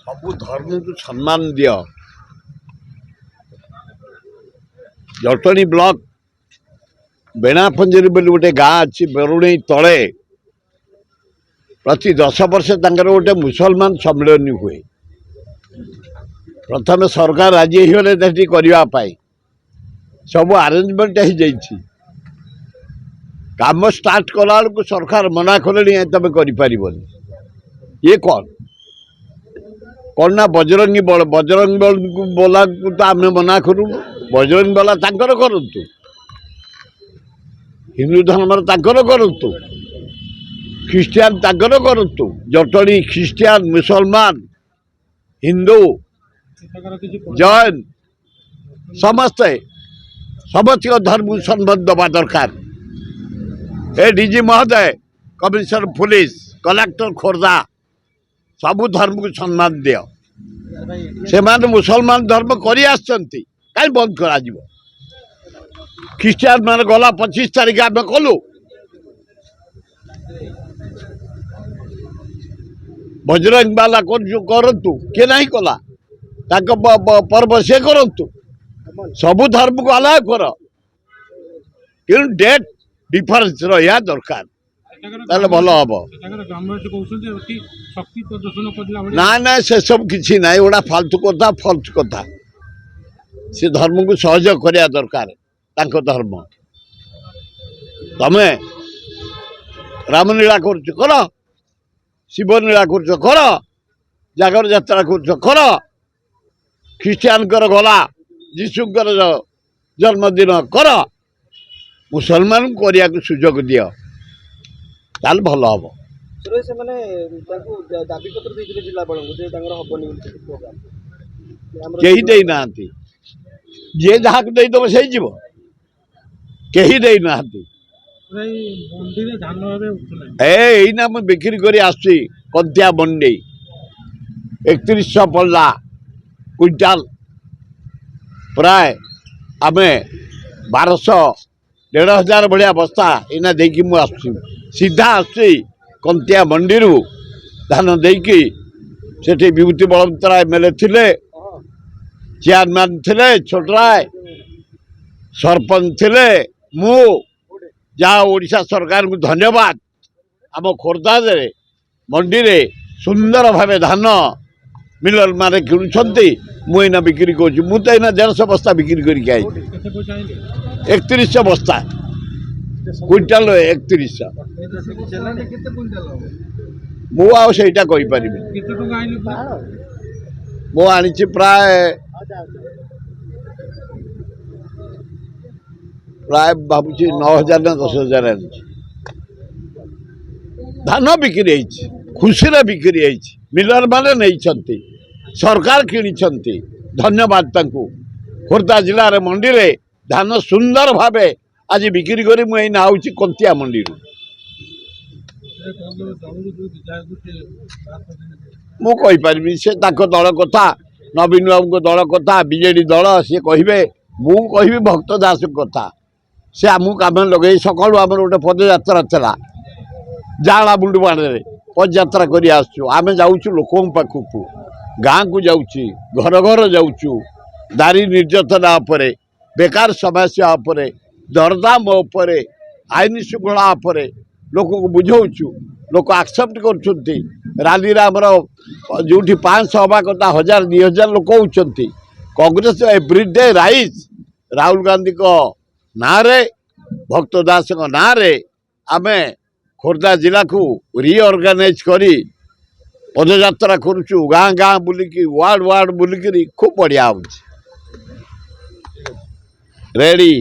सबु धर्म को सम्मान दियो। जटणी ब्लॉक बेणापंजरी बोली गोटे गाँ अच्छी बरुणई तले प्रति 10 वर्ष गोटे मुसलमान सम्मेलन हुए। प्रथम सरकार राजी होले करने सब आरेंजमेंट हो जाइए। काम स्टार्ट कला बेलू सरकार मना कले तुम कर ये कौन ना बजरंगी बल बोला को तो आम मना करूँ। बजरंगी बला तांकर करतु, हिंदू धर्म करतु, ख्रीस्टियान तांकर करतु, जटणी ख्रीस्टियान मुसलमान हिंदू जैन समस्ते समस्त धर्म सम्मान दबा दरकार। ए डीजी महोदय, कमिश्नर पुलिस, कलेक्टर खोर्धा सबू धर्म को सम्मान दियो। से मुसलमान धर्म करी कहीं बंद करा ख्रीस्टियान मान गला 25 तारीख आम कलु। बजरंग बाला करतु किए ना कला पर्व से करतु। सबू धर्म को अलाउ कर कि डेट डिफरेंस रहा दरकार भल हम। ना ना से सब किसी ना गोटा फालतू कथा फल्स कथा। से धर्म को सहयोग करने दरकार धर्म। तमें रामलीला कर शिवलीला कर जागर यात्रा कर ख्रीस्टियान गला जीशुकर जन्मदिन कर मुसलमान को सुजोग दियो ताल भल हम। कहीं देना जी जहाँ को देदेव से कहीं देना एना मुझे बिक्री कर कंतिया मंडी 3100 पड़ला क्विंटाल प्राय आम 1200-1500 भाया बस्ता इना देकी मु सीधा आसुची कंतिया मंडी धान देकी सेठी विभूति बलवंतराय एमएलए थिले, चेयरमैन थिले, छोटराय सरपंच थिले, मु जहाँ ओडिशा सरकार को धन्यवाद। आम खोर्धा मंडी रे सुंदर भाव धान मिलर माने किणुंट मुना बिक्री कर तो इना 150 बस्ता बिक्री करके आई 3100 बस्ता क्विंटाल 3100 मुझा कहीपरि मु आनी प्राय भावुँ 9000 ना 10000 आनी धान बिक्री खुशी बिक्री मिलर माने नहीं सरकार किणी धन्यवाद तांकु। खोर्धा जिला रे मंडी रे धान सुंदर भावे आज बिक्री करी मुझे आऊँगी कंतिया मंडी मुझे से दल कथा नवीन बाबू दल कथा बीजेडी दल सी कहे मु कहि भक्त दास कथा से आमको आम लगे सकालू आम गोटे पदयात्रा चला जाला बुंडुबाड़े पदयात्रा कर आम जाऊँ लोकों पाखक गाँ को जाऊँ घर घर जाऊँ नारी निर्यातना बेकार समस्या दरदाम आईन श्रृंखला लोक को बुझाऊँ लोक एक्सेप्ट कर राली जो 500 हवा कथा 1000-2000 लोक होती। कांग्रेस एवरीडे राइज राहुल गांधी को ना रे भक्त दास ना रे आम खोर्धा जिला को रिअर्गानाइज करी पदयात्रा करुचु गाँ गाँ बुलिकी वार्ड वार्ड बुलिकी खूब बढ़िया हो रेडी।